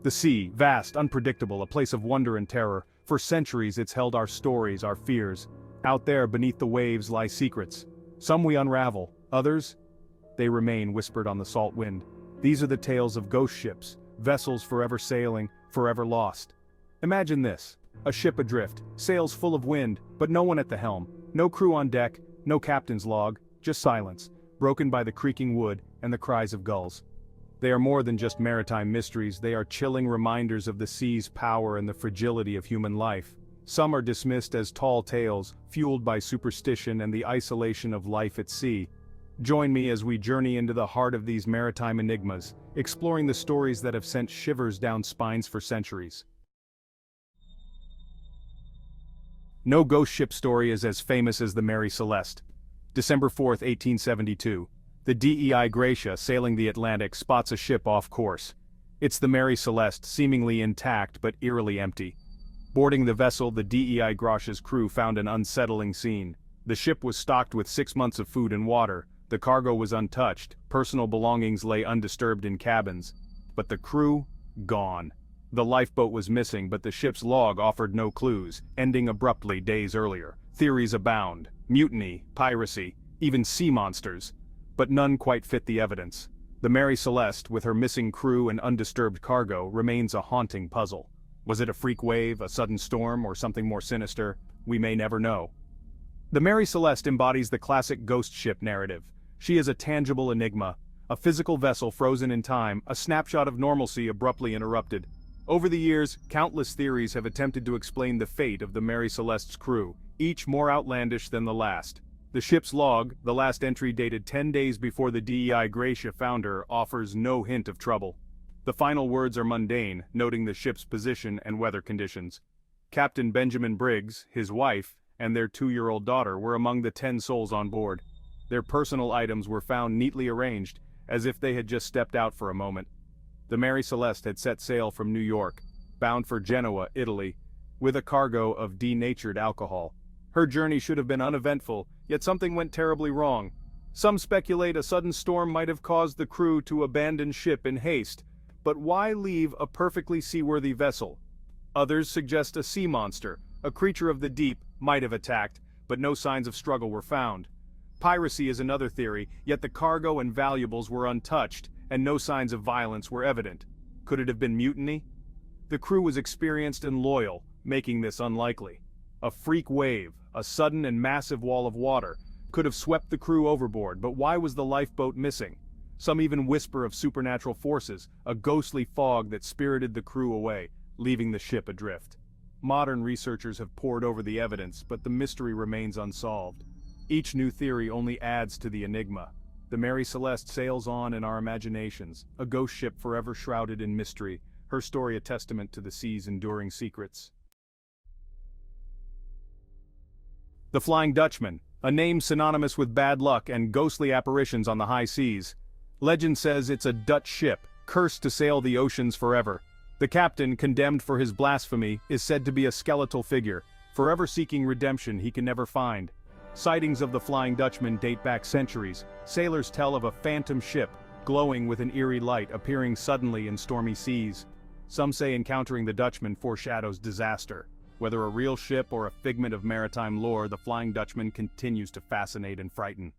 The sea, vast, unpredictable, a place of wonder and terror. For centuries it's held our stories, our fears. Out there beneath the waves lie secrets. Some we unravel, others, they remain whispered on the salt wind. These are the tales of ghost ships, vessels forever sailing, forever lost. Imagine this, a ship adrift, sails full of wind, but no one at the helm, no crew on deck, no captain's log, just silence, broken by the creaking wood and the cries of gulls. They are more than just maritime mysteries, they are chilling reminders of the sea's power and the fragility of human life. Some are dismissed as tall tales, fueled by superstition and the isolation of life at sea. Join me as we journey into the heart of these maritime enigmas, exploring the stories that have sent shivers down spines for centuries. No ghost ship story is as famous as the Mary Celeste. December 4, 1872. The DEI Gracia sailing the Atlantic spots a ship off course. It's the Mary Celeste, seemingly intact but eerily empty. Boarding the vessel, the DEI Gracia's crew found an unsettling scene. The ship was stocked with 6 months of food and water, the cargo was untouched, personal belongings lay undisturbed in cabins. But the crew? Gone. The lifeboat was missing, but the ship's log offered no clues, ending abruptly days earlier. Theories abound: mutiny, piracy, even sea monsters. But none quite fit the evidence. The Mary Celeste, with her missing crew and undisturbed cargo, remains a haunting puzzle. Was it a freak wave, a sudden storm, or something more sinister? We may never know. The Mary Celeste embodies the classic ghost ship narrative. She is a tangible enigma, a physical vessel frozen in time, a snapshot of normalcy abruptly interrupted. Over the years, countless theories have attempted to explain the fate of the Mary Celeste's crew, each more outlandish than the last. The ship's log, the last entry dated 10 days before the DEI Gracia found her, offers no hint of trouble. The final words are mundane, noting the ship's position and weather conditions. Captain Benjamin Briggs, his wife, and their 2-year-old daughter were among the 10 souls on board. Their personal items were found neatly arranged, as if they had just stepped out for a moment. The Mary Celeste had set sail from New York, bound for Genoa, Italy, with a cargo of denatured alcohol. Her journey should have been uneventful, yet something went terribly wrong. Some speculate a sudden storm might have caused the crew to abandon ship in haste, but why leave a perfectly seaworthy vessel? Others suggest a sea monster, a creature of the deep, might have attacked, but no signs of struggle were found. Piracy is another theory, yet the cargo and valuables were untouched, and no signs of violence were evident. Could it have been mutiny? The crew was experienced and loyal, making this unlikely. A freak wave, a sudden and massive wall of water, could have swept the crew overboard, but why was the lifeboat missing? Some even whisper of supernatural forces, a ghostly fog that spirited the crew away, leaving the ship adrift. Modern researchers have pored over the evidence, but the mystery remains unsolved. Each new theory only adds to the enigma. The Mary Celeste sails on in our imaginations, a ghost ship forever shrouded in mystery, her story a testament to the sea's enduring secrets. The Flying Dutchman, a name synonymous with bad luck and ghostly apparitions on the high seas. Legend says it's a Dutch ship, cursed to sail the oceans forever. The captain, condemned for his blasphemy, is said to be a skeletal figure, forever seeking redemption he can never find. Sightings of the Flying Dutchman date back centuries. Sailors tell of a phantom ship, glowing with an eerie light, appearing suddenly in stormy seas. Some say encountering the Dutchman foreshadows disaster. Whether a real ship or a figment of maritime lore, the Flying Dutchman continues to fascinate and frighten.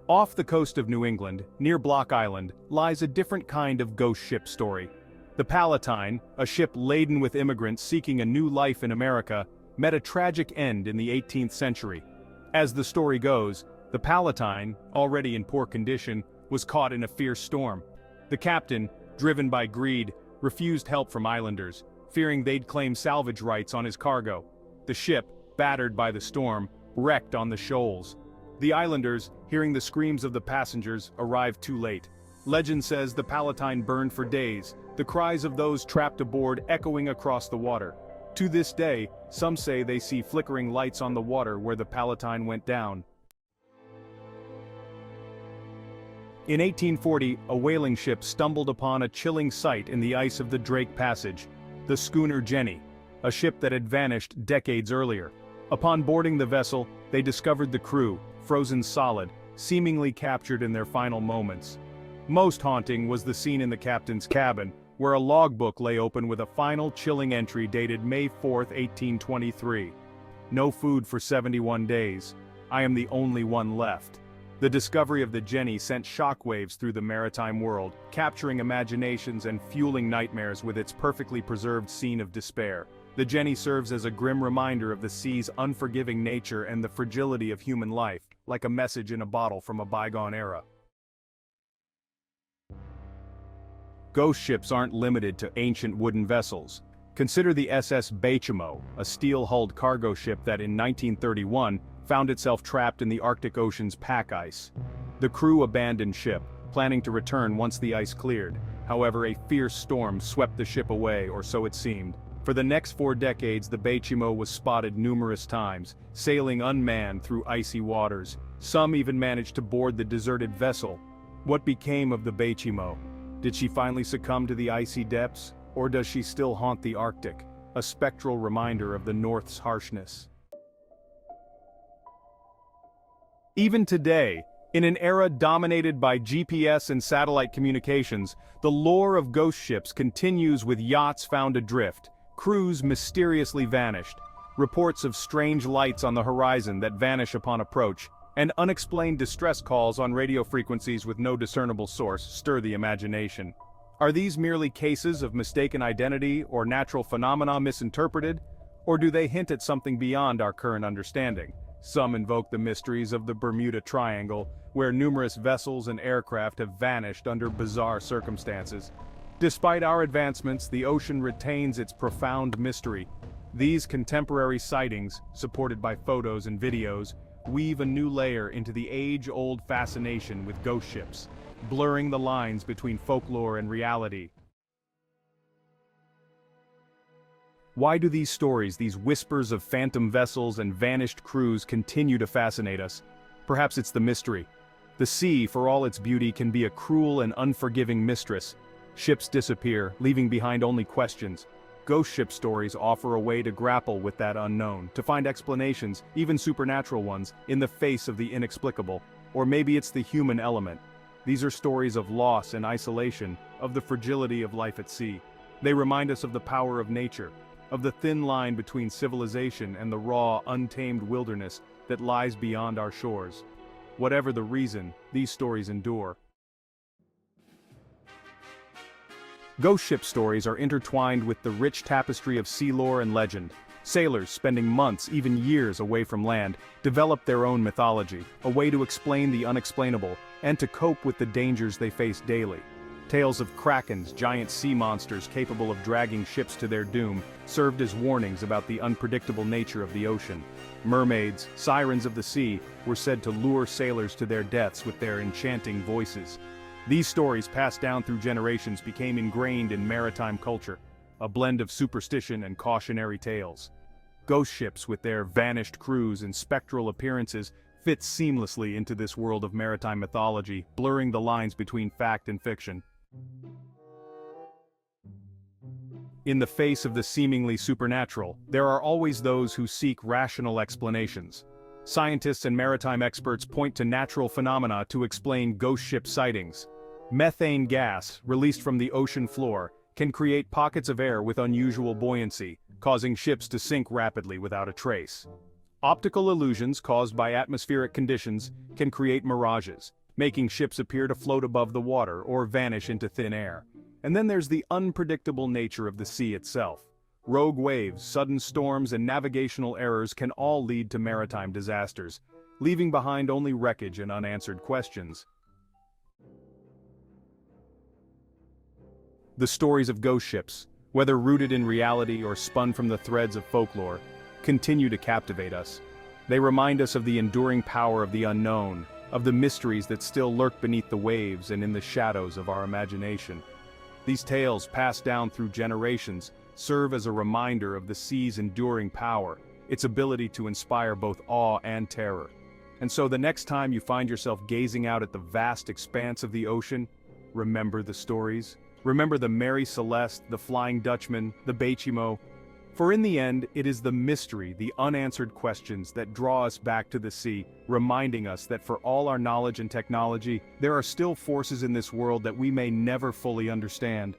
Off the coast of New England, near Block Island, lies a different kind of ghost ship story. The Palatine, a ship laden with immigrants seeking a new life in America, met a tragic end in the 18th century. As the story goes, the Palatine, already in poor condition, was caught in a fierce storm. The captain, driven by greed, refused help from islanders, fearing they'd claim salvage rights on his cargo. The ship, battered by the storm, wrecked on the shoals. The islanders, hearing the screams of the passengers, arrived too late. Legend says the Palatine burned for days, the cries of those trapped aboard echoing across the water. To this day, some say they see flickering lights on the water where the Palatine went down. In 1840, a whaling ship stumbled upon a chilling sight in the ice of the Drake Passage, the Schooner Jenny, a ship that had vanished decades earlier. Upon boarding the vessel, they discovered the crew, frozen solid, seemingly captured in their final moments. Most haunting was the scene in the captain's cabin, where a logbook lay open with a final chilling entry dated May 4, 1823. No food for 71 days. I am the only one left. The discovery of the Jenny sent shockwaves through the maritime world, capturing imaginations and fueling nightmares with its perfectly preserved scene of despair. The Jenny serves as a grim reminder of the sea's unforgiving nature and the fragility of human life, like a message in a bottle from a bygone era. Ghost ships aren't limited to ancient wooden vessels. Consider the SS Baychimo, a steel-hulled cargo ship that in 1931 found itself trapped in the Arctic Ocean's pack ice. The crew abandoned ship, planning to return once the ice cleared. However, a fierce storm swept the ship away, or so it seemed. For the next 4 decades, the Baychimo was spotted numerous times, sailing unmanned through icy waters. Some even managed to board the deserted vessel. What became of the Baychimo? Did she finally succumb to the icy depths, or does she still haunt the Arctic, a spectral reminder of the North's harshness? Even today, in an era dominated by GPS and satellite communications, the lore of ghost ships continues with yachts found adrift, crews mysteriously vanished, reports of strange lights on the horizon that vanish upon approach, and unexplained distress calls on radio frequencies with no discernible source stir the imagination. Are these merely cases of mistaken identity or natural phenomena misinterpreted, or do they hint at something beyond our current understanding? Some invoke the mysteries of the Bermuda Triangle, where numerous vessels and aircraft have vanished under bizarre circumstances. Despite our advancements, the ocean retains its profound mystery. These contemporary sightings, supported by photos and videos, weave a new layer into the age-old fascination with ghost ships, blurring the lines between folklore and reality. Why do these stories, these whispers of phantom vessels and vanished crews, continue to fascinate us? Perhaps it's the mystery. The sea, for all its beauty, can be a cruel and unforgiving mistress. Ships disappear, leaving behind only questions. Ghost ship stories offer a way to grapple with that unknown, to find explanations, even supernatural ones, in the face of the inexplicable. Or maybe it's the human element. These are stories of loss and isolation, of the fragility of life at sea. They remind us of the power of nature, of the thin line between civilization and the raw, untamed wilderness that lies beyond our shores. Whatever the reason, these stories endure. Ghost ship stories are intertwined with the rich tapestry of sea lore and legend. Sailors, spending months, even years away from land, develop their own mythology, a way to explain the unexplainable, and to cope with the dangers they face daily. Tales of krakens, giant sea monsters capable of dragging ships to their doom, served as warnings about the unpredictable nature of the ocean. Mermaids, sirens of the sea, were said to lure sailors to their deaths with their enchanting voices. These stories, passed down through generations, became ingrained in maritime culture, a blend of superstition and cautionary tales. Ghost ships, with their vanished crews and spectral appearances, fit seamlessly into this world of maritime mythology, blurring the lines between fact and fiction. In the face of the seemingly supernatural, there are always those who seek rational explanations. Scientists and maritime experts point to natural phenomena to explain ghost ship sightings. Methane gas, released from the ocean floor, can create pockets of air with unusual buoyancy, causing ships to sink rapidly without a trace. Optical illusions caused by atmospheric conditions can create mirages, making ships appear to float above the water or vanish into thin air. And then there's the unpredictable nature of the sea itself. Rogue waves, sudden storms, and navigational errors can all lead to maritime disasters, leaving behind only wreckage and unanswered questions. The stories of ghost ships, whether rooted in reality or spun from the threads of folklore, continue to captivate us. They remind us of the enduring power of the unknown, of the mysteries that still lurk beneath the waves and in the shadows of our imagination. These tales, passed down through generations, serve as a reminder of the sea's enduring power, its ability to inspire both awe and terror. And so the next time you find yourself gazing out at the vast expanse of the ocean, remember the stories. Remember the Mary Celeste, the Flying Dutchman, the Baychimo. For in the end, it is the mystery, the unanswered questions that draw us back to the sea, reminding us that for all our knowledge and technology, there are still forces in this world that we may never fully understand.